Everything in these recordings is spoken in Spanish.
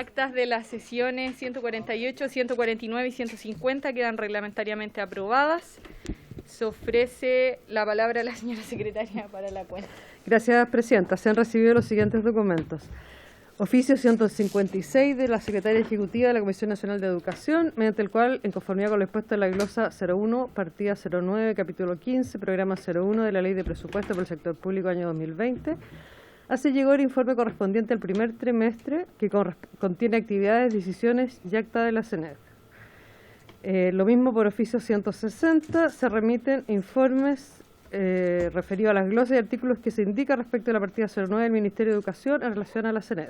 actas de las sesiones 148, 149 y 150 quedan reglamentariamente aprobadas. Se ofrece la palabra a la señora secretaria para la cuenta. Gracias, Presidenta. Se han recibido los siguientes documentos. Oficio 156 de la Secretaria Ejecutiva de la Comisión Nacional de Educación, mediante el cual, en conformidad con lo expuesto en la glosa 01, partida 09, capítulo 15, programa 01 de la Ley de Presupuesto por el Sector Público año 2020, hace llegar el informe correspondiente al primer trimestre que contiene actividades, decisiones y acta de la CENED. Lo mismo por oficio 160, se remiten informes referidos a las glosas y artículos que se indica respecto a la partida 09 del Ministerio de Educación en relación a la CENED.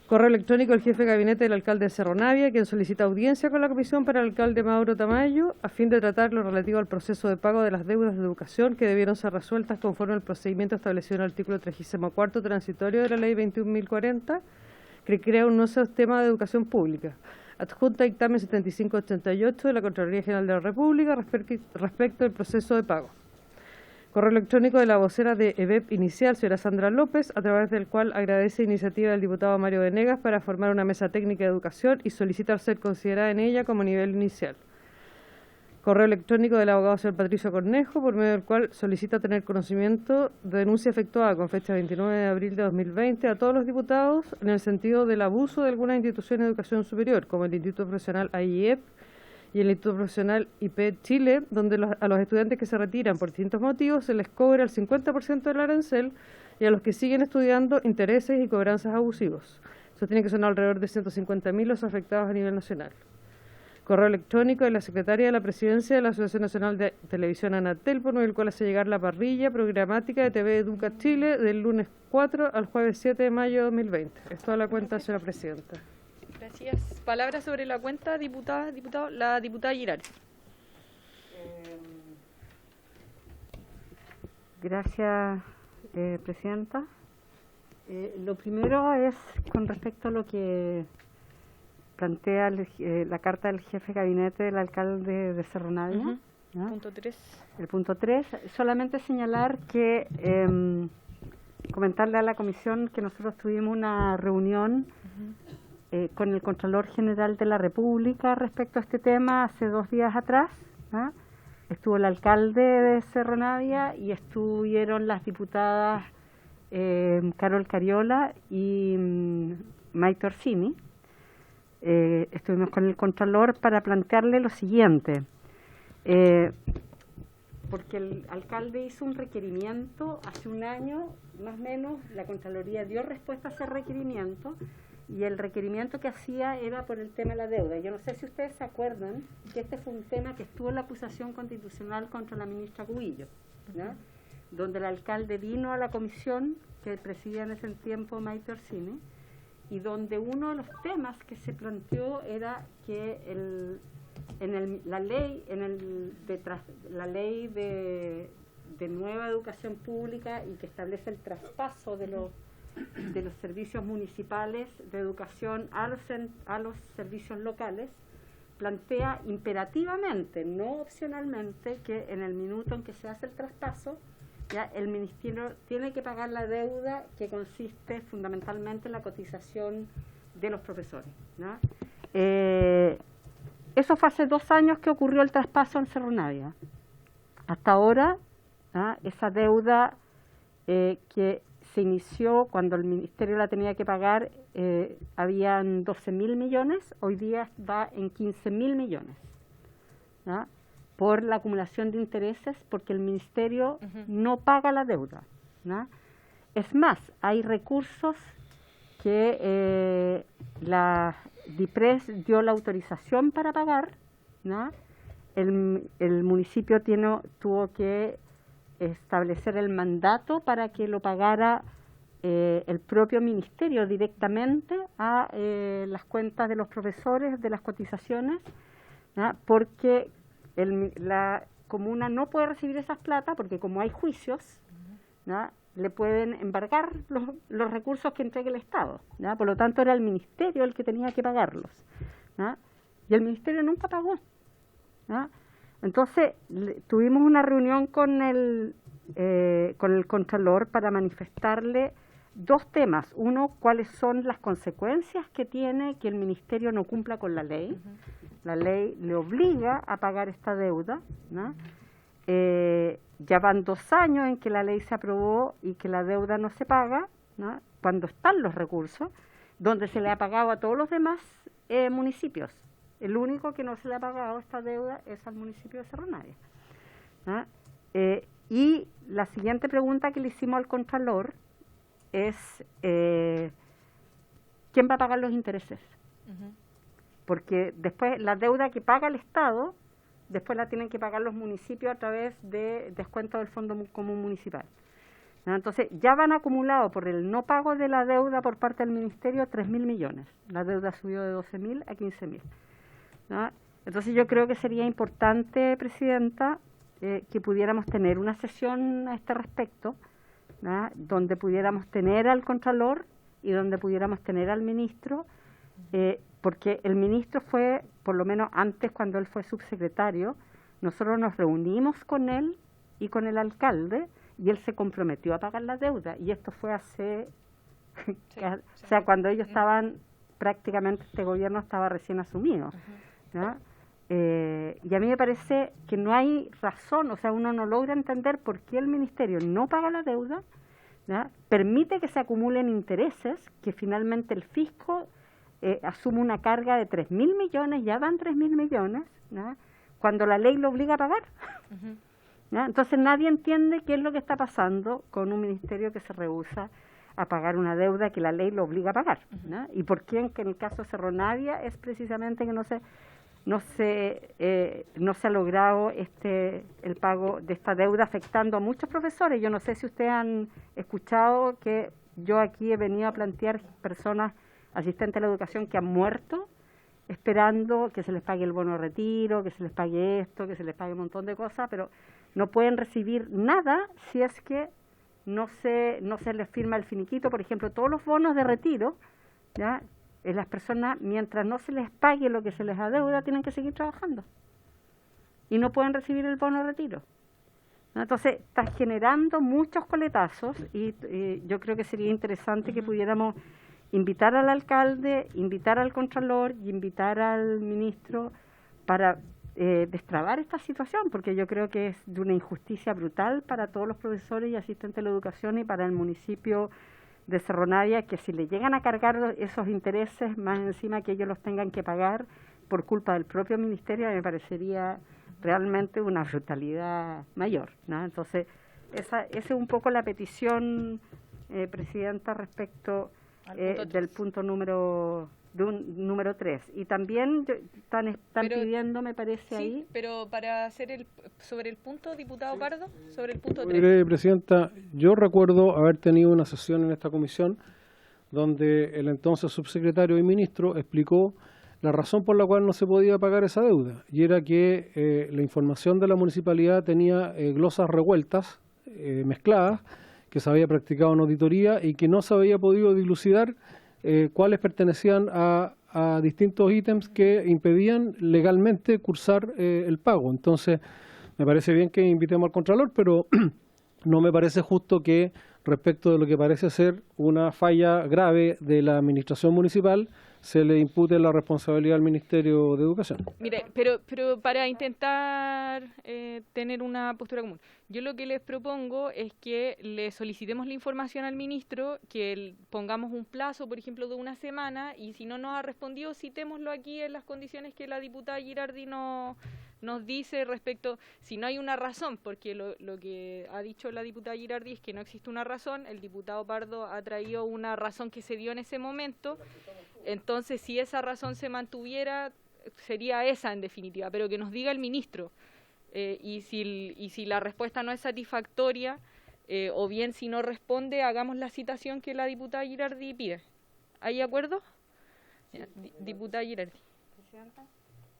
Correo electrónico del jefe de gabinete del alcalde de Cerro Navia, quien solicita audiencia con la comisión para el alcalde Mauro Tamayo a fin de tratar lo relativo al proceso de pago de las deudas de educación que debieron ser resueltas conforme al procedimiento establecido en el artículo 34 transitorio de la ley 21.040, que crea un nuevo sistema de educación pública. Adjunta dictamen 7588 de la Contraloría General de la República respecto del proceso de pago. Correo electrónico de la vocera de EBEP Inicial, señora Sandra López, a través del cual agradece iniciativa del diputado Mario Venegas para formar una mesa técnica de educación y solicita ser considerada en ella como nivel inicial. Correo electrónico del abogado señor Patricio Cornejo, por medio del cual solicita tener conocimiento de denuncia efectuada con fecha 29 de abril de 2020 a todos los diputados en el sentido del abuso de alguna institución de educación superior, como el Instituto Profesional AIEP, y el Instituto Profesional IP Chile, donde a los estudiantes que se retiran por distintos motivos se les cobra el 50% del arancel y a los que siguen estudiando intereses y cobranzas abusivos. Eso tiene que ser alrededor de 150.000 los afectados a nivel nacional. Correo electrónico de la Secretaria de la Presidencia de la Asociación Nacional de Televisión Anatel, por medio del cual hace llegar la parrilla programática de TV Educa Chile del lunes 4 al jueves 7 de mayo de 2020. Es toda la cuenta, señora Presidenta. Gracias. Palabra sobre la cuenta, diputado, la diputada Girard. Gracias, Presidenta. Lo primero es con respecto a lo que plantea la carta del jefe de gabinete del alcalde de Cerro Navia. ¿No? Punto 3. El punto 3, solamente señalar que comentarle a la comisión que nosotros tuvimos una reunión con el Contralor General de la República respecto a este tema hace 2 días atrás. ¿No? Estuvo el alcalde de Cerro Navia y estuvieron las diputadas Carol Cariola y Maite Orsini. Estuvimos con el Contralor para plantearle lo siguiente, porque el alcalde hizo un requerimiento hace un año, más o menos, la Contraloría dio respuesta a ese requerimiento, y el requerimiento que hacía era por el tema de la deuda. Yo no sé si ustedes se acuerdan que este fue un tema que estuvo en la acusación constitucional contra la ministra Cubillo, ¿no? Donde el alcalde vino a la comisión que presidía en ese tiempo Maite Orsini, y donde uno de los temas que se planteó era que la ley de nueva educación pública y que establece el traspaso de los servicios municipales de educación a los servicios locales, plantea imperativamente, no opcionalmente, que en el minuto en que se hace el traspaso, ya el ministerio tiene que pagar la deuda que consiste fundamentalmente en la cotización de los profesores, ¿no? Eso fue hace 2 años que ocurrió el traspaso en Cerro Navia. Hasta ahora, ¿no? Esa deuda que se inició cuando el ministerio la tenía que pagar, habían 12.000 millones, hoy día va en 15.000 millones, ¿no? Por la acumulación de intereses, porque el ministerio no paga la deuda, ¿no? Es más, hay recursos que la DIPRES dio la autorización para pagar, ¿no? El municipio tuvo que establecer el mandato para que lo pagara el propio ministerio directamente a las cuentas de los profesores de las cotizaciones, ¿no? Porque la comuna no puede recibir esas plata porque como hay juicios, ¿no? Le pueden embargar los recursos que entregue el Estado, ¿no? Por lo tanto era el ministerio el que tenía que pagarlos, ¿no? Y el ministerio nunca pagó, ¿no? Entonces tuvimos una reunión con el Contralor para manifestarle dos temas. Uno, cuáles son las consecuencias que tiene que el ministerio no cumpla con la ley. La ley le obliga a pagar esta deuda, ¿no? Ya van 2 años en que la ley se aprobó y que la deuda no se paga, ¿no? Cuando están los recursos, donde se le ha pagado a todos los demás municipios. El único que no se le ha pagado esta deuda es al municipio de Cerro Navia, ¿no? Y la siguiente pregunta que le hicimos al Contralor es ¿quién va a pagar los intereses? Porque después la deuda que paga el Estado, después la tienen que pagar los municipios a través de descuento del Fondo Común Municipal, ¿no? Entonces ya van acumulados por el no pago de la deuda por parte del Ministerio 3.000 millones. La deuda subió de 12.000 a 15.000, ¿no? Entonces yo creo que sería importante, Presidenta, que pudiéramos tener una sesión a este respecto, ¿no? Donde pudiéramos tener al Contralor y donde pudiéramos tener al Ministro, porque el Ministro fue, por lo menos antes cuando él fue subsecretario, nosotros nos reunimos con él y con el alcalde y él se comprometió a pagar la deuda, y esto fue hace, o sea, cuando ellos estaban, prácticamente este gobierno estaba recién asumido, ¿no? Y a mí me parece que no hay razón, o sea, uno no logra entender por qué el Ministerio no paga la deuda, ¿no? Permite que se acumulen intereses, que finalmente el fisco asume una carga de 3.000 millones, ya van 3.000 millones, ¿no? Cuando la ley lo obliga a pagar. ¿No? Entonces nadie entiende qué es lo que está pasando con un ministerio que se rehúsa a pagar una deuda que la ley lo obliga a pagar, ¿no? Y por qué en el caso de Cerro Navia es precisamente que no se ha logrado el pago de esta deuda, afectando a muchos profesores. Yo no sé si ustedes han escuchado que yo aquí he venido a plantear personas asistentes a la educación que han muerto esperando que se les pague el bono de retiro, que se les pague esto, que se les pague un montón de cosas, pero no pueden recibir nada si es que no se les firma el finiquito. Por ejemplo, todos los bonos de retiro, ¿ya? Las personas, mientras no se les pague lo que se les adeuda, tienen que seguir trabajando y no pueden recibir el bono de retiro, ¿no? Entonces está generando muchos coletazos y yo creo que sería interesante que pudiéramos invitar al alcalde, invitar al Contralor y invitar al ministro para destrabar esta situación, porque yo creo que es de una injusticia brutal para todos los profesores y asistentes de la educación y para el municipio de Cerro Navia, que si le llegan a cargar esos intereses, más encima que ellos los tengan que pagar por culpa del propio ministerio, me parecería realmente una brutalidad mayor, ¿no? Entonces, esa es un poco la petición, Presidenta, respecto del punto número 3. Y también están pidiendo, me parece, sí, ahí. Pero para hacer sobre el punto, diputado Pardo, sobre el punto 3. Presidenta, yo recuerdo haber tenido una sesión en esta comisión donde el entonces subsecretario y ministro explicó la razón por la cual no se podía pagar esa deuda, y era que la información de la municipalidad tenía glosas revueltas, mezcladas, que se había practicado en auditoría y que no se había podido dilucidar cuáles pertenecían a distintos ítems que impedían legalmente cursar el pago. Entonces, me parece bien que invitemos al Contralor, pero no me parece justo que respecto de lo que parece ser una falla grave de la administración municipal se le impute la responsabilidad al Ministerio de Educación. Mire, pero para intentar tener una postura común, yo lo que les propongo es que le solicitemos la información al ministro, que pongamos un plazo, por ejemplo, de 1 semana, y si no nos ha respondido, citémoslo aquí en las condiciones que la diputada Girardi nos dice respecto, si no hay una razón, porque lo que ha dicho la diputada Girardi es que no existe una razón, el diputado Pardo ha traído una razón que se dio en ese momento. Entonces, si esa razón se mantuviera, sería esa en definitiva, pero que nos diga el ministro. Y si la respuesta no es satisfactoria, o bien si no responde, hagamos la citación que la diputada Girardi pide. ¿Hay acuerdo? Diputada Girardi. Presidenta,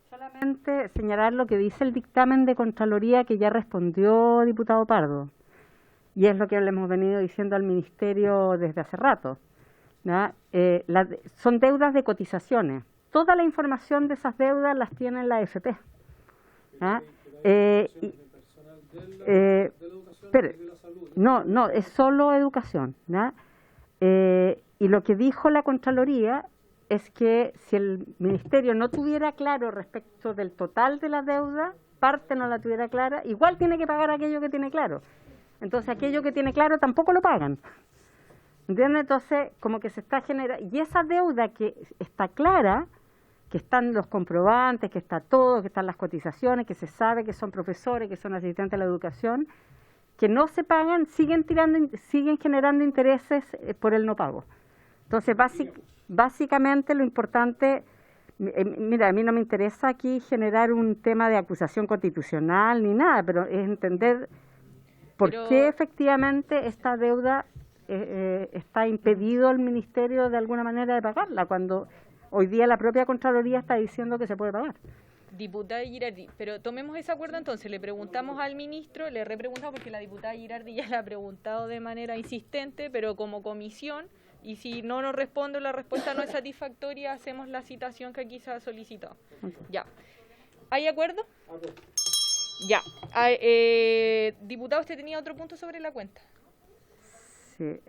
solamente señalar lo que dice el dictamen de Contraloría que ya respondió diputado Pardo, y es lo que le hemos venido diciendo al ministerio desde hace rato, ¿no? Son deudas de cotizaciones. Toda la información de esas deudas las tiene la AFP, ¿no? No, es solo educación, ¿no? Y lo que dijo la Contraloría es que si el Ministerio no tuviera claro respecto del total de la deuda, parte no la tuviera clara, igual tiene que pagar aquello que tiene claro. Entonces aquello que tiene claro tampoco lo pagan. ¿Entiendes? Entonces como que se está generando, y esa deuda que está clara, que están los comprobantes, que está todo, que están las cotizaciones, que se sabe que son profesores, que son asistentes de la educación, que no se pagan, siguen generando intereses por el no pago. Entonces, básicamente lo importante, mira, a mí no me interesa aquí generar un tema de acusación constitucional ni nada, pero es entender por qué efectivamente esta deuda está impedido el Ministerio de alguna manera de pagarla, cuando hoy día la propia Contraloría está diciendo que se puede pagar. Diputada Girardi, pero tomemos ese acuerdo entonces, le preguntamos al ministro, le repreguntamos porque la diputada Girardi ya le ha preguntado de manera insistente, pero como comisión, y si no nos responde, la respuesta no es satisfactoria, hacemos la citación que aquí se ha solicitado. Okay. Ya. ¿Hay acuerdo? Okay. Ya. Diputado, ¿usted tenía otro punto sobre la cuenta? Sí,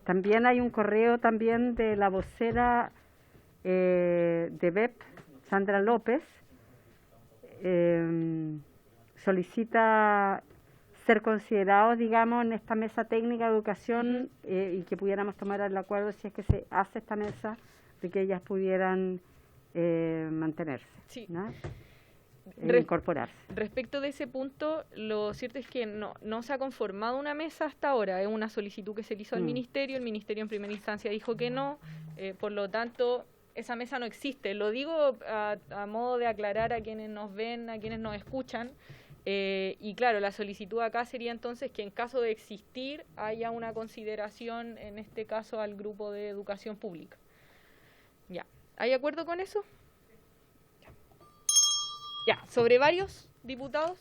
también hay un correo también de la vocera de BEP, Sandra López, solicita ser considerados, digamos, en esta mesa técnica de educación y que pudiéramos tomar el acuerdo, si es que se hace esta mesa, de que ellas pudieran mantenerse, sí, ¿no? Incorporarse. Respecto de ese punto, lo cierto es que no se ha conformado una mesa hasta ahora, es una solicitud que se le hizo al Ministerio, el Ministerio en primera instancia dijo que no, por lo tanto esa mesa no existe. Lo digo a modo de aclarar a quienes nos ven, a quienes nos escuchan, y claro, la solicitud acá sería entonces que en caso de existir haya una consideración, en este caso al grupo de educación pública. Ya, ¿hay acuerdo con eso? Ya, sobre varios diputados,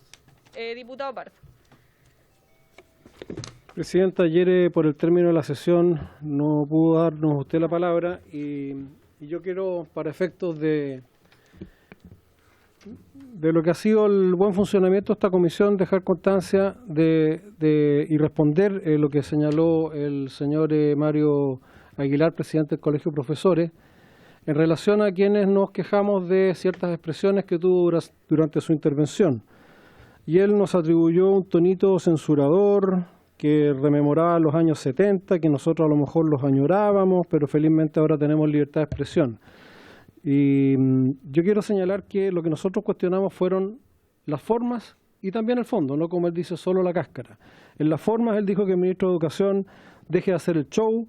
diputado Pardo. Presidenta, ayer por el término de la sesión no pudo darnos usted la palabra y yo quiero, para efectos de lo que ha sido el buen funcionamiento de esta comisión, dejar constancia y responder lo que señaló el señor Mario Aguilar, presidente del Colegio de Profesores, en relación a quienes nos quejamos de ciertas expresiones que tuvo durante su intervención. Y él nos atribuyó un tonito censurador que rememoraba los años 70, que nosotros a lo mejor los añorábamos, pero felizmente ahora tenemos libertad de expresión. Y yo quiero señalar que lo que nosotros cuestionamos fueron las formas y también el fondo, no como él dice, solo la cáscara. En las formas él dijo que el ministro de Educación deje de hacer el show,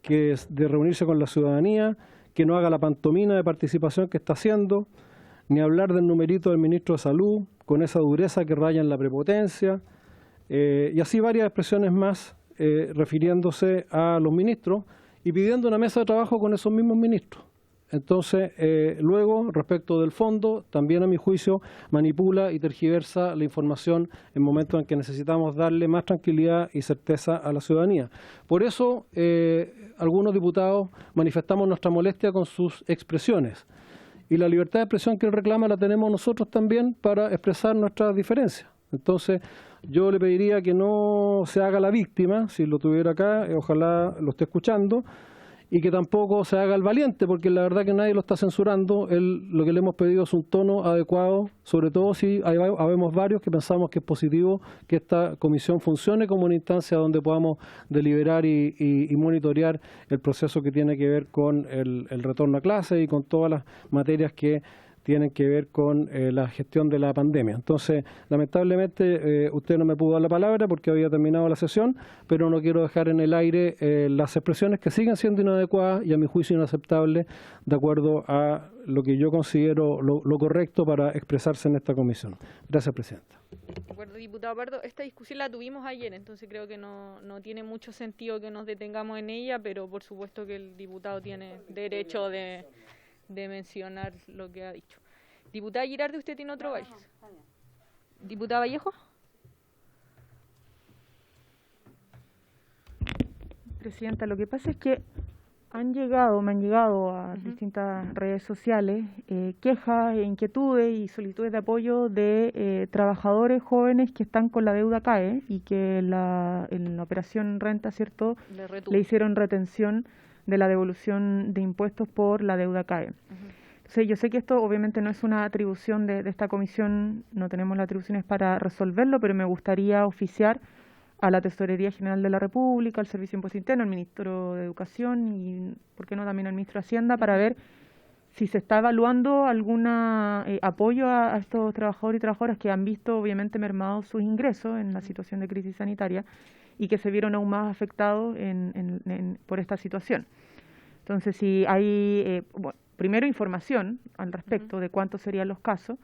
que es de reunirse con la ciudadanía, que no haga la pantomima de participación que está haciendo, ni hablar del numerito del ministro de Salud, con esa dureza que raya en la prepotencia, y así varias expresiones más refiriéndose a los ministros y pidiendo una mesa de trabajo con esos mismos ministros. Entonces, luego, respecto del fondo, también a mi juicio manipula y tergiversa la información en momentos en que necesitamos darle más tranquilidad y certeza a la ciudadanía. Por eso, algunos diputados manifestamos nuestra molestia con sus expresiones. Y la libertad de expresión que él reclama la tenemos nosotros también para expresar nuestras diferencias. Entonces, yo le pediría que no se haga la víctima, si lo tuviera acá, ojalá lo esté escuchando, y que tampoco se haga el valiente, porque la verdad que nadie lo está censurando. Lo que le hemos pedido es un tono adecuado, sobre todo si habemos varios que pensamos que es positivo que esta comisión funcione como una instancia donde podamos deliberar y monitorear el proceso que tiene que ver con el retorno a clase y con todas las materias que tienen que ver con la gestión de la pandemia. Entonces, lamentablemente, usted no me pudo dar la palabra porque había terminado la sesión, pero no quiero dejar en el aire las expresiones que siguen siendo inadecuadas y a mi juicio inaceptables de acuerdo a lo que yo considero lo correcto para expresarse en esta comisión. Gracias, Presidenta. De acuerdo, diputado Pardo. Esta discusión la tuvimos ayer, entonces creo que no tiene mucho sentido que nos detengamos en ella, pero por supuesto que el diputado tiene derecho de mencionar lo que ha dicho. Diputada Girardi, ¿usted tiene otro Valles? Diputada Vallejo. Presidenta, lo que pasa es que me han llegado a distintas redes sociales quejas, inquietudes y solicitudes de apoyo de trabajadores jóvenes que están con la deuda CAE y que en la operación renta, ¿cierto?, le hicieron retención de la devolución de impuestos por la deuda CAE. Entonces, yo sé que esto obviamente no es una atribución de esta comisión, no tenemos las atribuciones para resolverlo, pero me gustaría oficiar a la Tesorería General de la República, al Servicio de Impuesto Interno, al Ministro de Educación y, ¿por qué no?, también al Ministro de Hacienda, para ver si se está evaluando algún apoyo a estos trabajadores y trabajadoras que han visto obviamente mermados sus ingresos en la situación de crisis sanitaria y que se vieron aún más afectados por esta situación. Entonces, si hay, primero información al respecto de cuántos serían los casos,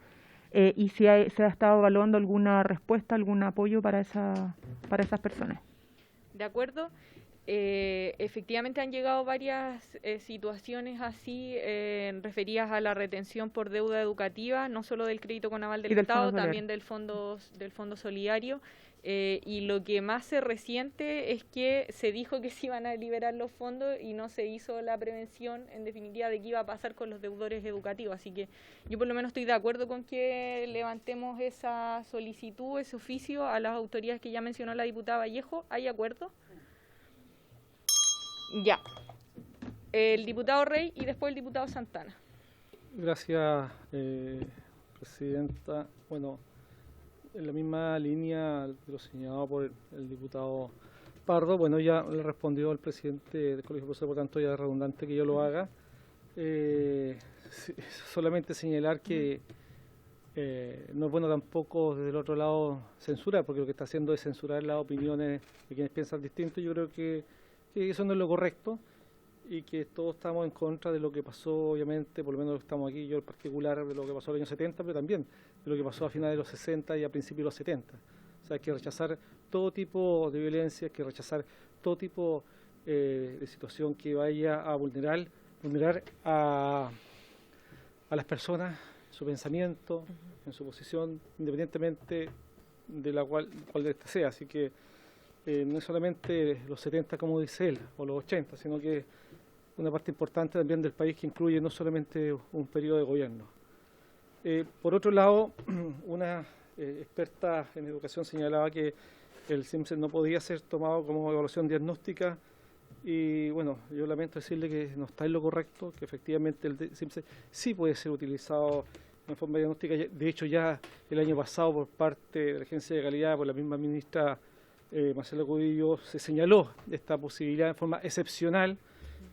y si se ha estado evaluando alguna respuesta, algún apoyo para esas personas. De acuerdo. Efectivamente han llegado varias situaciones así referidas a la retención por deuda educativa, no solo del crédito con aval del Estado, también del fondo solidario. Y lo que más se resiente es que se dijo que se iban a liberar los fondos y no se hizo la prevención, en definitiva, de qué iba a pasar con los deudores educativos. Así que yo por lo menos estoy de acuerdo con que levantemos esa solicitud, ese oficio a las autoridades que ya mencionó la diputada Vallejo. ¿Hay acuerdo? Ya. El diputado Rey y después el diputado Santana. Gracias, presidenta. Bueno, en la misma línea de lo señalado por el diputado Pardo, bueno, ya le respondió al presidente del Colegio de Profesores, por tanto ya es redundante que yo lo haga. Solamente señalar que no es bueno tampoco desde el otro lado censurar, porque lo que está haciendo es censurar las opiniones de quienes piensan distinto. Yo creo que eso no es lo correcto y que todos estamos en contra de lo que pasó, obviamente, por lo menos estamos aquí, yo en particular, de lo que pasó en los años 70, pero también de lo que pasó a finales de los 60 y a principios de los 70. O sea, hay que rechazar todo tipo de violencia, hay que rechazar todo tipo de situación que vaya a vulnerar a las personas, en su pensamiento, en su posición, independientemente de cual de esta sea. Así que no es solamente los 70, como dice él, o los 80, sino que una parte importante también del país que incluye no solamente un periodo de gobierno. Por otro lado, una experta en educación señalaba que el CIMSES no podía ser tomado como evaluación diagnóstica y bueno, yo lamento decirle que no está en lo correcto, que efectivamente el CIMSES sí puede ser utilizado en forma diagnóstica. De hecho, ya el año pasado por parte de la Agencia de Calidad, por la misma ministra Marcela Cudillo, se señaló esta posibilidad de forma excepcional.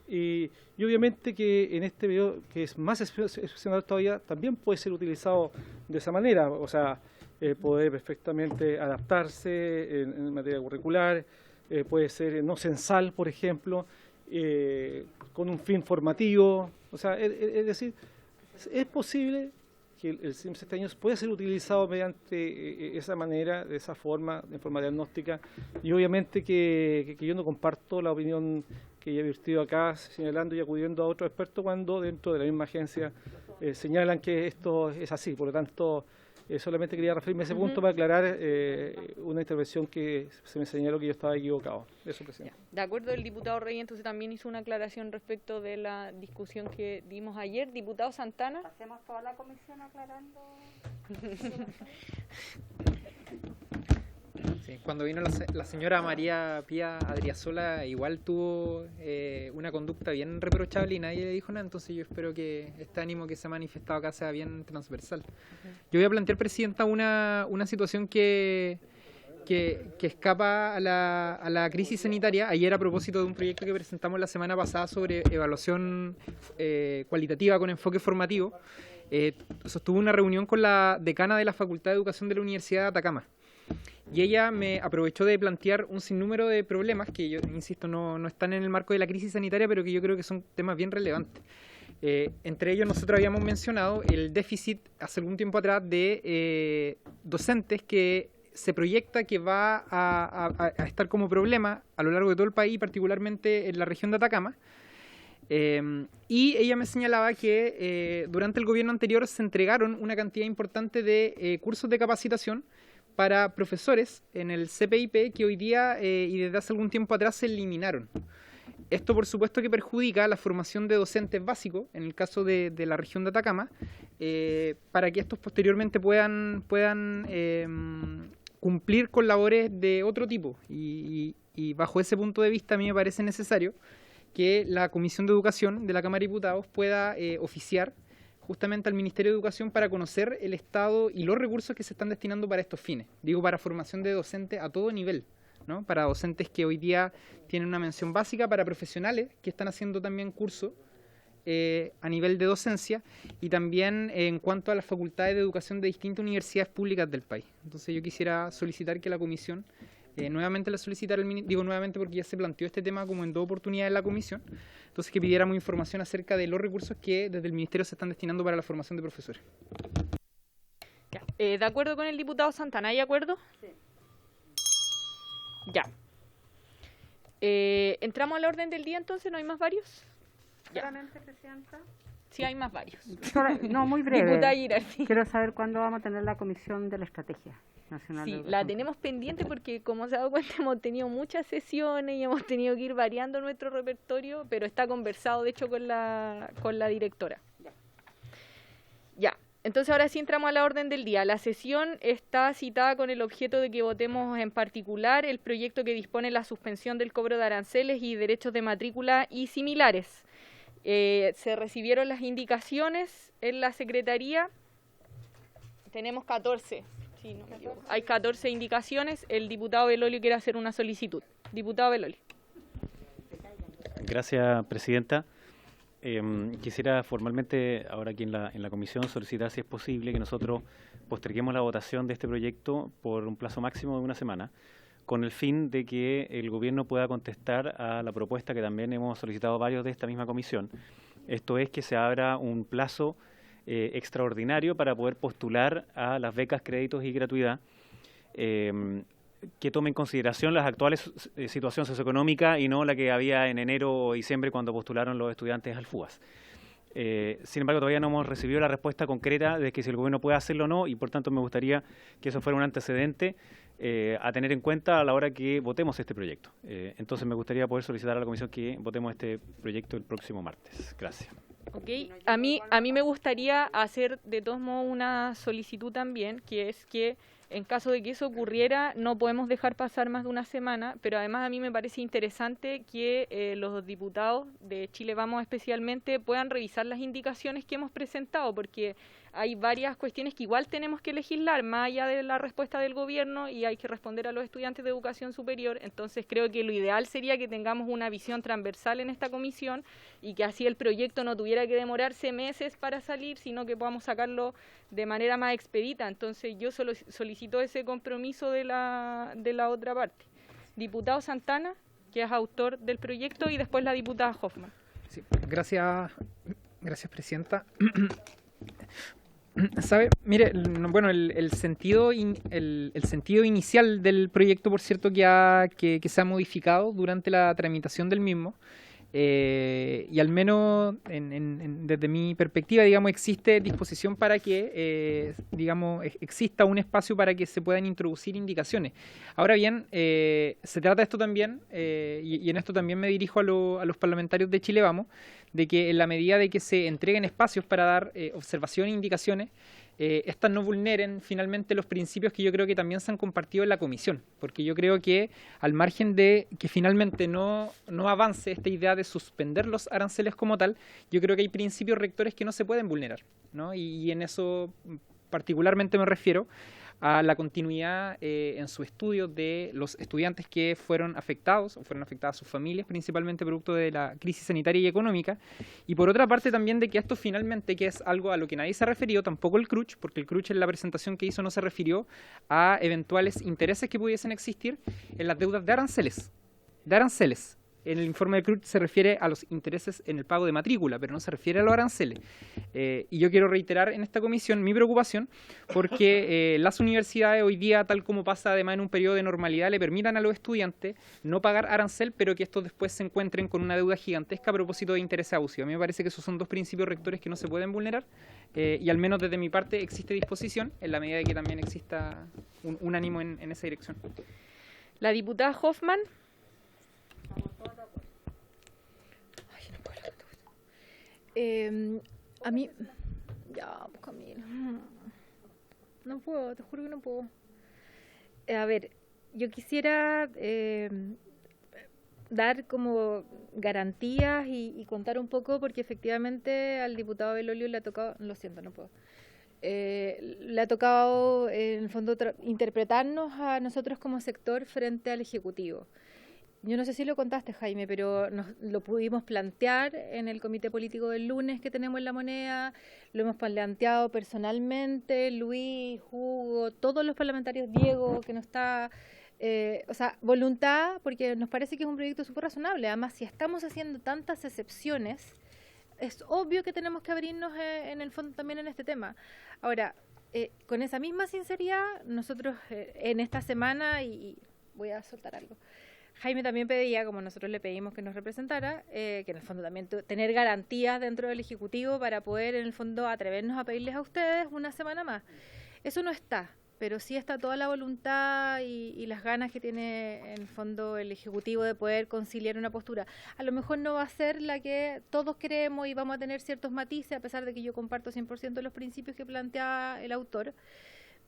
Y obviamente que en este periodo, que es más excepcional todavía, también puede ser utilizado de esa manera, o sea, poder perfectamente adaptarse en materia curricular, puede ser no censal, por ejemplo, con un fin formativo, o sea, es decir, es posible que el CIMSES este año puede ser utilizado mediante esa manera, de esa forma, de forma diagnóstica, y obviamente que yo no comparto la opinión que ya he vertido acá, señalando y acudiendo a otros expertos cuando dentro de la misma agencia señalan que esto es así. Por lo tanto, solamente quería referirme a ese punto para aclarar una intervención que se me señaló que yo estaba equivocado. Eso, presidente. De acuerdo, el diputado Rey entonces también hizo una aclaración respecto de la discusión que dimos ayer. Diputado Santana. ¿Hacemos toda la comisión aclarando? Sí, cuando vino la señora María Pía Adriasola igual tuvo una conducta bien reprochable y nadie le dijo nada, entonces yo espero que este ánimo que se ha manifestado acá sea bien transversal. Yo voy a plantear, presidenta, una situación que escapa a la crisis sanitaria. Ayer, a propósito de un proyecto que presentamos la semana pasada sobre evaluación cualitativa con enfoque formativo, sostuve una reunión con la decana de la Facultad de Educación de la Universidad de Atacama. Y ella me aprovechó de plantear un sinnúmero de problemas que yo, insisto, no están en el marco de la crisis sanitaria, pero que yo creo que son temas bien relevantes. Entre ellos nosotros habíamos mencionado el déficit hace algún tiempo atrás de docentes que se proyecta que va a estar como problema a lo largo de todo el país, particularmente en la región de Atacama. Y ella me señalaba que durante el gobierno anterior se entregaron una cantidad importante de cursos de capacitación para profesores en el CPIP que hoy día y desde hace algún tiempo atrás se eliminaron. Esto, por supuesto, que perjudica la formación de docentes básicos, en el caso de la región de Atacama, para que estos posteriormente puedan cumplir con labores de otro tipo. Y bajo ese punto de vista, a mí me parece necesario que la Comisión de Educación de la Cámara de Diputados pueda oficiar justamente al Ministerio de Educación para conocer el estado y los recursos que se están destinando para estos fines. Digo, para formación de docentes a todo nivel, ¿no? Para docentes que hoy día tienen una mención básica, para profesionales que están haciendo también cursos a nivel de docencia, y también en cuanto a las facultades de educación de distintas universidades públicas del país. Entonces yo quisiera solicitar que la comisión nuevamente la solicitara, digo nuevamente porque ya se planteó este tema como en dos oportunidades en la comisión, entonces que pidiéramos información acerca de los recursos que desde el Ministerio se están destinando para la formación de profesores. Ya. ¿De acuerdo con el diputado Santana? ¿Hay acuerdo? Sí. Ya. ¿Entramos al orden del día entonces? ¿No hay más varios? Claramente, Presidenta. Sí, hay más varios. No, muy breve. Diputada Girardi. Quiero saber cuándo vamos a tener la comisión de la estrategia nacional. Sí, de la educación. tenemos pendiente porque, como se ha dado cuenta, hemos tenido muchas sesiones y hemos tenido que ir variando nuestro repertorio, pero está conversado, de hecho, con la directora. Ya. Entonces ahora sí entramos a la orden del día. La sesión está citada con el objeto de que votemos en particular el proyecto que dispone la suspensión del cobro de aranceles y derechos de matrícula y similares. Se recibieron las indicaciones en la Secretaría. Tenemos 14. Sí, no me equivoco. Hay 14 indicaciones. El diputado Belolio quiere hacer una solicitud. Diputado Belolio. Gracias, Presidenta. Quisiera formalmente, ahora aquí en la comisión, solicitar si es posible que nosotros posterguemos la votación de este proyecto por un plazo máximo de una semana, con el fin de que el gobierno pueda contestar a la propuesta que también hemos solicitado varios de esta misma comisión. Esto es que se abra un plazo extraordinario para poder postular a las becas, créditos y gratuidad, que tome en consideración las actuales situaciones socioeconómicas y no la que había en enero o diciembre cuando postularon los estudiantes al FUAS. Sin embargo, todavía no hemos recibido la respuesta concreta de que si el gobierno puede hacerlo o no, y por tanto me gustaría que eso fuera un antecedente a tener en cuenta a la hora que votemos este proyecto. Entonces me gustaría poder solicitar a la comisión que votemos este proyecto el próximo martes. Gracias. Okay. A mí me gustaría hacer de todos modos una solicitud también, que es que en caso de que eso ocurriera, no podemos dejar pasar más de una semana, pero además a mí me parece interesante que los diputados de Chile Vamos especialmente puedan revisar las indicaciones que hemos presentado, porque hay varias cuestiones que igual tenemos que legislar, más allá de la respuesta del gobierno, y hay que responder a los estudiantes de educación superior. Entonces creo que lo ideal sería que tengamos una visión transversal en esta comisión y que así el proyecto no tuviera que demorarse meses para salir, sino que podamos sacarlo de manera más expedita. Entonces yo solicito ese compromiso de la otra parte. Diputado Santana, que es autor del proyecto, y después la diputada Hoffman. Sí, gracias, Presidenta. ¿Sabe? Mire, bueno, el sentido inicial del proyecto, por cierto, que se ha modificado durante la tramitación del mismo, y al menos desde mi perspectiva, digamos, existe disposición para que, digamos, exista un espacio para que se puedan introducir indicaciones. Ahora bien, se trata esto también, y en esto también me dirijo a los parlamentarios de Chile Vamos, de que en la medida de que se entreguen espacios para dar observación e indicaciones, estas no vulneren finalmente los principios que yo creo que también se han compartido en la comisión, porque yo creo que al margen de que finalmente no avance esta idea de suspender los aranceles como tal, yo creo que hay principios rectores que no se pueden vulnerar, ¿no? Y en eso particularmente me refiero a la continuidad en su estudio de los estudiantes que fueron afectados, o fueron afectadas sus familias, principalmente producto de la crisis sanitaria y económica, y por otra parte también de que esto finalmente, que es algo a lo que nadie se ha referido, tampoco el CRUCH, porque el CRUCH en la presentación que hizo no se refirió a eventuales intereses que pudiesen existir en las deudas de aranceles. En el informe de CRUCH se refiere a los intereses en el pago de matrícula, pero no se refiere a los aranceles. Y yo quiero reiterar en esta comisión mi preocupación porque las universidades hoy día, tal como pasa además en un periodo de normalidad, le permitan a los estudiantes no pagar arancel, pero que estos después se encuentren con una deuda gigantesca a propósito de intereses abusivos. A mí me parece que esos son dos principios rectores que no se pueden vulnerar, y al menos desde mi parte existe disposición, en la medida de que también exista un ánimo en esa dirección. La diputada Hoffman. A mí... Ya, pues, Camila. No puedo, te juro que no puedo. A ver, yo quisiera dar como garantías y contar un poco, porque efectivamente al diputado Belolio le ha tocado... Lo siento, no puedo. Le ha tocado, en el fondo, interpretarnos a nosotros como sector frente al Ejecutivo. Yo no sé si lo contaste, Jaime, pero lo pudimos plantear en el comité político del lunes que tenemos en La Moneda, lo hemos planteado personalmente, Luis, Hugo, todos los parlamentarios, Diego, que no está... o sea, voluntad, porque nos parece que es un proyecto súper razonable. Además, si estamos haciendo tantas excepciones, es obvio que tenemos que abrirnos en el fondo también en este tema. Ahora, con esa misma sinceridad, nosotros en esta semana, y voy a soltar algo, Jaime también pedía, como nosotros le pedimos que nos representara, que en el fondo también tener garantías dentro del Ejecutivo para poder en el fondo atrevernos a pedirles a ustedes una semana más. Eso no está, pero sí está toda la voluntad y las ganas que tiene en el fondo el Ejecutivo de poder conciliar una postura. A lo mejor no va a ser la que todos queremos y vamos a tener ciertos matices, a pesar de que yo comparto 100% los principios que plantea el autor,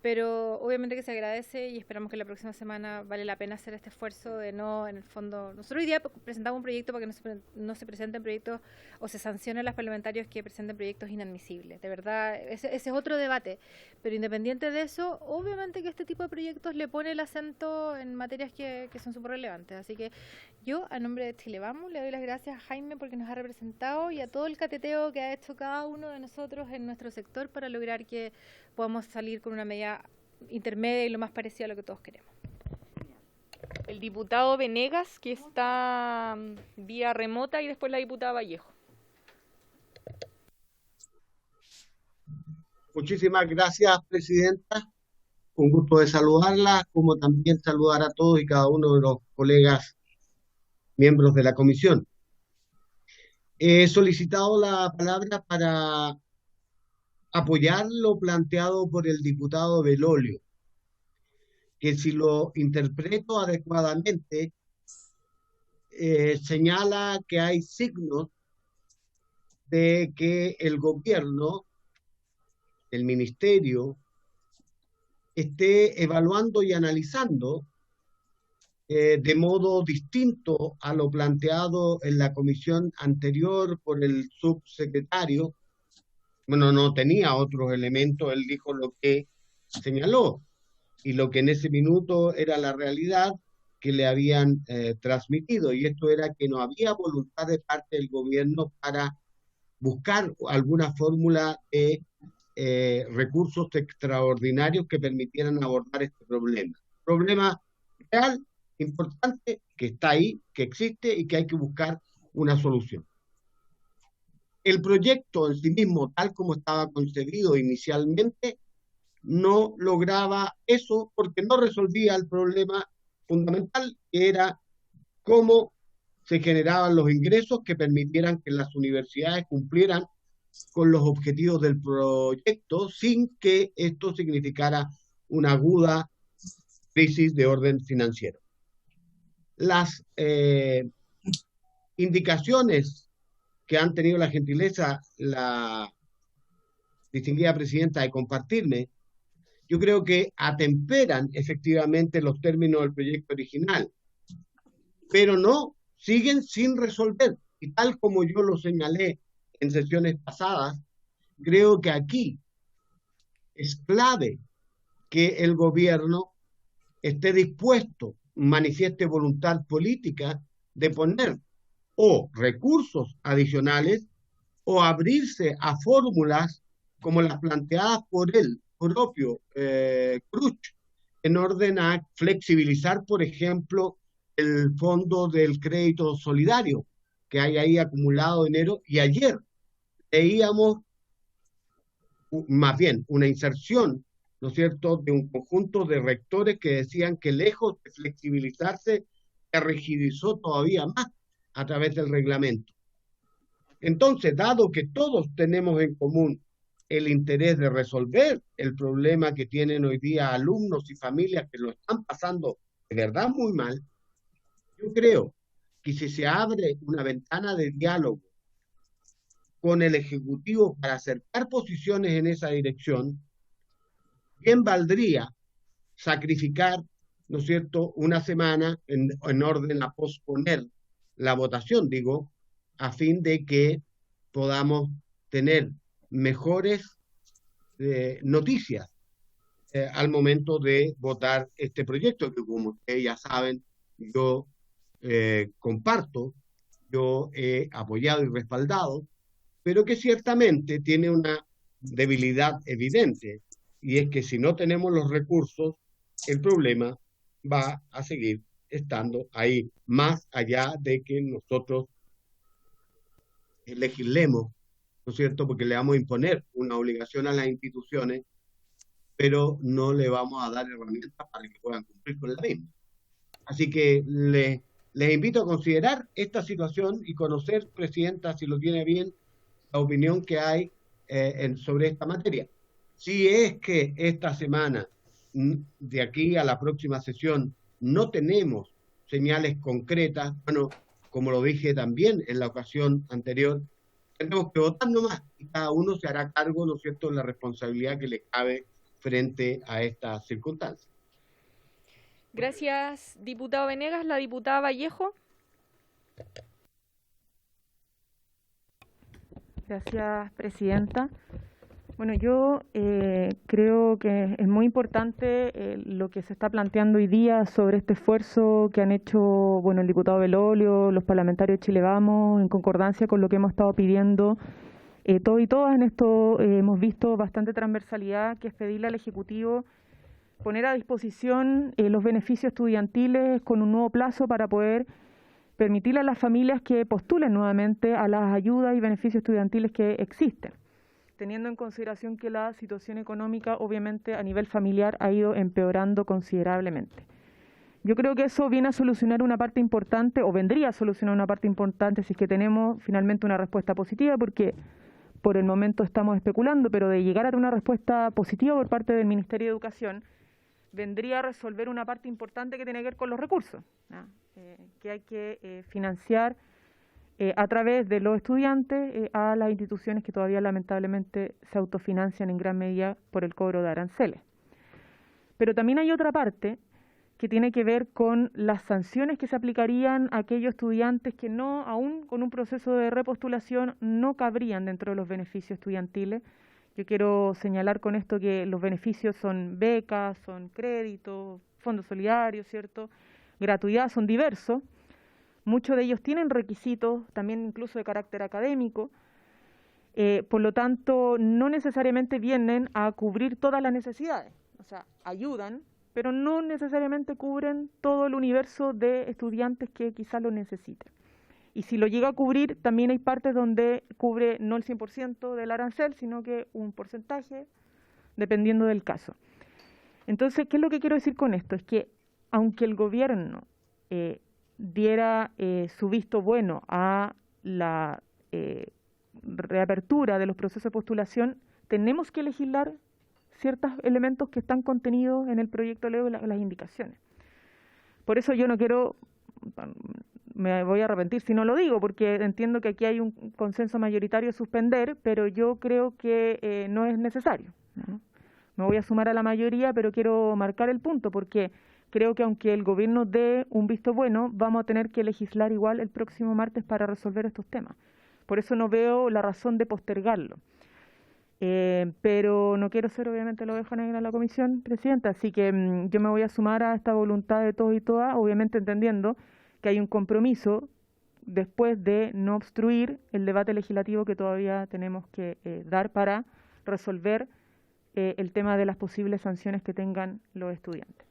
pero obviamente que se agradece y esperamos que la próxima semana vale la pena hacer este esfuerzo de no, en el fondo... Nosotros hoy día presentamos un proyecto para que no se presenten proyectos o se sancionen a los parlamentarios que presenten proyectos inadmisibles. De verdad, ese es otro debate. Pero independiente de eso, obviamente que este tipo de proyectos le pone el acento en materias que son súper relevantes. Así que yo, a nombre de Chile Vamos, le doy las gracias a Jaime porque nos ha representado y a todo el cateteo que ha hecho cada uno de nosotros en nuestro sector para lograr que podamos salir con una medida intermedia y lo más parecida a lo que todos queremos. El diputado Venegas, que está vía remota, y después la diputada Vallejo. Muchísimas gracias, presidenta. Un gusto de saludarla, como también saludar a todos y cada uno de los colegas miembros de la comisión. He solicitado la palabra para apoyar lo planteado por el diputado Belolio, que si lo interpreto adecuadamente, señala que hay signos de que el gobierno, el ministerio, esté evaluando y analizando de modo distinto a lo planteado en la comisión anterior por el subsecretario. Bueno, no tenía otros elementos, él dijo lo que señaló y lo que en ese minuto era la realidad que le habían transmitido, y esto era que no había voluntad de parte del gobierno para buscar alguna fórmula de recursos extraordinarios que permitieran abordar este problema. Problema real, importante, que está ahí, que existe y que hay que buscar una solución. El proyecto en sí mismo, tal como estaba concebido inicialmente, no lograba eso porque no resolvía el problema fundamental, que era cómo se generaban los ingresos que permitieran que las universidades cumplieran con los objetivos del proyecto sin que esto significara una aguda crisis de orden financiero. Las indicaciones que han tenido la gentileza la distinguida presidenta de compartirme, yo creo que atemperan efectivamente los términos del proyecto original, pero no, siguen sin resolver. Y tal como yo lo señalé en sesiones pasadas, creo que aquí es clave que el gobierno esté dispuesto, manifieste voluntad política de poner o recursos adicionales o abrirse a fórmulas como las planteadas por el propio Cruch, en orden a flexibilizar, por ejemplo, el fondo del crédito solidario que hay ahí acumulado dinero. Y ayer leíamos más bien una inserción, ¿no es cierto?, de un conjunto de rectores que decían que lejos de flexibilizarse, se rigidizó todavía más a través del reglamento. Entonces, dado que todos tenemos en común el interés de resolver el problema que tienen hoy día alumnos y familias que lo están pasando de verdad muy mal, yo creo que si se abre una ventana de diálogo con el Ejecutivo para acercar posiciones en esa dirección, bien valdría sacrificar, ¿no es cierto?, una semana en orden a posponer la votación, digo, a fin de que podamos tener mejores noticias al momento de votar este proyecto, que como ustedes ya saben, yo comparto, yo he apoyado y respaldado, pero que ciertamente tiene una debilidad evidente, y es que si no tenemos los recursos, el problema va a seguir estando ahí, más allá de que nosotros legislemos, ¿no es cierto?, porque le vamos a imponer una obligación a las instituciones, pero no le vamos a dar herramientas para que puedan cumplir con la misma. Así que les invito a considerar esta situación y conocer, Presidenta, si lo tiene bien, la opinión que hay sobre esta materia. Si es que esta semana, de aquí a la próxima sesión, no tenemos señales concretas, bueno, como lo dije también en la ocasión anterior, tenemos que votar nomás y cada uno se hará cargo, ¿no es cierto?, de la responsabilidad que le cabe frente a estas circunstancias. Gracias, diputado Venegas. La diputada Vallejo. Gracias, presidenta. Bueno, yo creo que es muy importante lo que se está planteando hoy día sobre este esfuerzo que han hecho, bueno, el diputado Belolio, los parlamentarios de Chile Vamos, en concordancia con lo que hemos estado pidiendo todos y todas. En esto hemos visto bastante transversalidad, que es pedirle al Ejecutivo poner a disposición los beneficios estudiantiles con un nuevo plazo para poder permitirle a las familias que postulen nuevamente a las ayudas y beneficios estudiantiles que existen, teniendo en consideración que la situación económica, obviamente, a nivel familiar ha ido empeorando considerablemente. Yo creo que eso viene a solucionar una parte importante, o vendría a solucionar una parte importante si es que tenemos finalmente una respuesta positiva, porque por el momento estamos especulando, pero de llegar a tener una respuesta positiva por parte del Ministerio de Educación, vendría a resolver una parte importante que tiene que ver con los recursos, ¿no? Que hay que financiar a través de los estudiantes a las instituciones que todavía lamentablemente se autofinancian en gran medida por el cobro de aranceles. Pero también hay otra parte que tiene que ver con las sanciones que se aplicarían a aquellos estudiantes que no, aún con un proceso de repostulación, no cabrían dentro de los beneficios estudiantiles. Yo quiero señalar con esto que los beneficios son becas, son créditos, fondos solidarios, ¿cierto?, gratuidad, son diversos. Muchos de ellos tienen requisitos también incluso de carácter académico, por lo tanto no necesariamente vienen a cubrir todas las necesidades, o sea, ayudan, pero no necesariamente cubren todo el universo de estudiantes que quizás lo necesiten. Y si lo llega a cubrir, también hay partes donde cubre no el 100% del arancel, sino que un porcentaje, dependiendo del caso. Entonces, ¿qué es lo que quiero decir con esto? Es que aunque el gobierno diera su visto bueno a la reapertura de los procesos de postulación, tenemos que legislar ciertos elementos que están contenidos en el proyecto de ley, las indicaciones. Por eso yo no quiero, me voy a arrepentir si no lo digo, porque entiendo que aquí hay un consenso mayoritario de suspender, pero yo creo que no es necesario, ¿no? Me voy a sumar a la mayoría, pero quiero marcar el punto, porque creo que aunque el gobierno dé un visto bueno, vamos a tener que legislar igual el próximo martes para resolver estos temas. Por eso no veo la razón de postergarlo. Pero no quiero ser obviamente la oveja negra de la comisión, presidenta, así que yo me voy a sumar a esta voluntad de todos y todas, obviamente entendiendo que hay un compromiso después de no obstruir el debate legislativo que todavía tenemos que dar para resolver el tema de las posibles sanciones que tengan los estudiantes.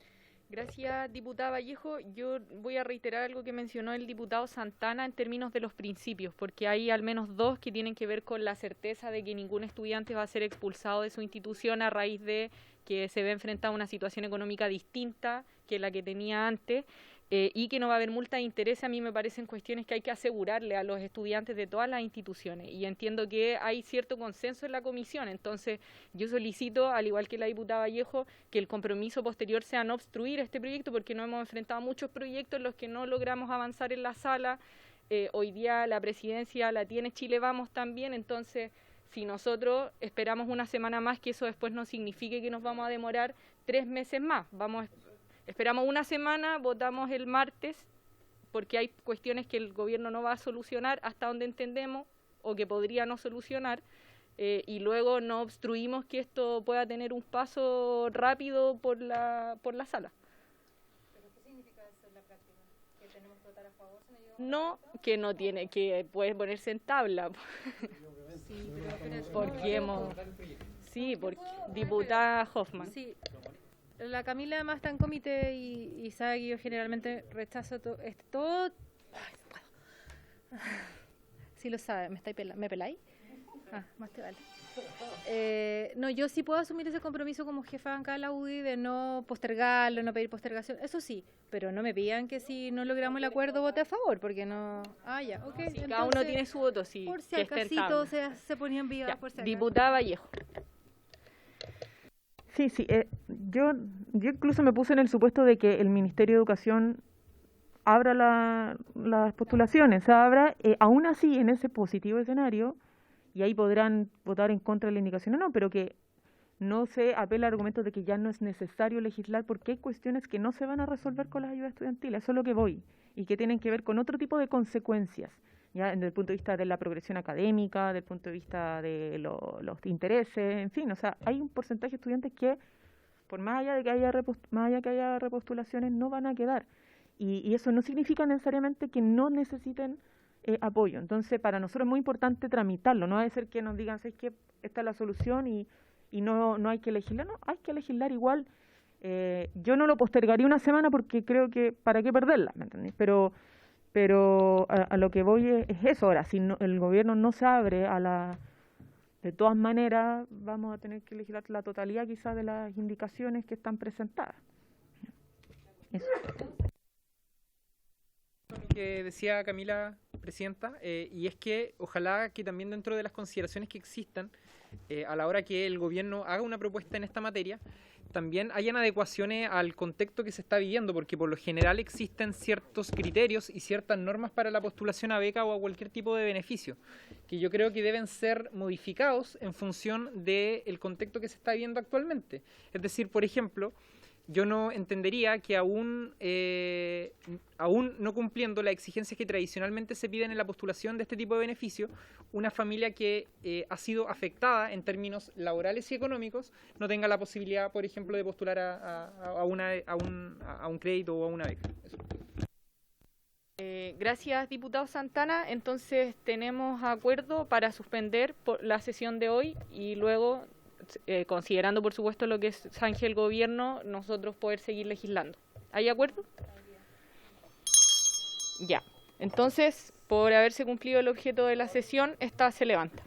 Gracias, diputada Vallejo. Yo voy a reiterar algo que mencionó el diputado Santana en términos de los principios, porque hay al menos dos que tienen que ver con la certeza de que ningún estudiante va a ser expulsado de su institución a raíz de que se ve enfrentado a una situación económica distinta que la que tenía antes, y que no va a haber multa de interés. A mí me parecen cuestiones que hay que asegurarle a los estudiantes de todas las instituciones, y entiendo que hay cierto consenso en la comisión. Entonces yo solicito, al igual que la diputada Vallejo, que el compromiso posterior sea no obstruir este proyecto, porque no hemos enfrentado muchos proyectos en los que no logramos avanzar en la sala hoy día la presidencia la tiene Chile Vamos también, entonces si nosotros esperamos una semana más, que eso después no signifique que nos vamos a demorar 3 meses más. Esperamos una semana, votamos el martes, porque hay cuestiones que el gobierno no va a solucionar hasta donde entendemos, o que podría no solucionar, y luego no obstruimos que esto pueda tener un paso rápido por la sala. ¿Pero qué significa eso en la práctica? ¿Que tenemos que votar a favor? No, que no tiene, que puede ponerse en tabla. Sí, pero Porque porque diputada Hoffman. Sí, la Camila además está en comité y sabe que yo generalmente rechazo todo. Ay, no puedo. Sí lo sabe, ¿me peláis? Más te vale. No, yo sí puedo asumir ese compromiso como jefa de bancada de la UDI de no postergarlo, no pedir postergación, eso sí, pero no me pidan que si no logramos el acuerdo vote a favor, porque no... Ya, ok. Sí, entonces, cada uno tiene su voto, sí. por si acasito se ponían vivas, por si acaso. Diputada Vallejo. Sí, yo incluso me puse en el supuesto de que el Ministerio de Educación abra las postulaciones, aún así en ese positivo escenario, y ahí podrán votar en contra de la indicación o no, pero que no se apela al argumento de que ya no es necesario legislar porque hay cuestiones que no se van a resolver con las ayudas estudiantiles, eso es lo que voy, y que tienen que ver con otro tipo de consecuencias, ya desde el punto de vista de la progresión académica, desde el punto de vista de los intereses, en fin, o sea, hay un porcentaje de estudiantes que, por más allá de que haya repostulaciones, no van a quedar, y eso no significa necesariamente que no necesiten apoyo. Entonces, para nosotros es muy importante tramitarlo, no va a ser que nos digan, ¿sabes qué? Esta es la solución y no hay que legislar, no, hay que legislar igual. Yo no lo postergaría una semana porque creo que, ¿para qué perderla? ¿Me entendés? Pero a lo que voy es eso. Ahora, si el gobierno no se abre de todas maneras, vamos a tener que legislar la totalidad quizás de las indicaciones que están presentadas. Eso. Lo que decía Camila, presidenta, y es que ojalá que también dentro de las consideraciones que existan, a la hora que el gobierno haga una propuesta en esta materia, también hayan adecuaciones al contexto que se está viviendo, porque por lo general existen ciertos criterios y ciertas normas para la postulación a beca o a cualquier tipo de beneficio, que yo creo que deben ser modificados en función del contexto que se está viviendo actualmente. Es decir, por ejemplo, yo no entendería que aún no cumpliendo las exigencias que tradicionalmente se piden en la postulación de este tipo de beneficio, una familia que ha sido afectada en términos laborales y económicos no tenga la posibilidad, por ejemplo, de postular a un crédito o a una beca. Eso. Gracias, diputado Santana. Entonces tenemos acuerdo para suspender la sesión de hoy y luego... considerando por supuesto lo que zanje el gobierno, nosotros poder seguir legislando. ¿Hay acuerdo? Ya. Entonces, por haberse cumplido el objeto de la sesión, esta se levanta.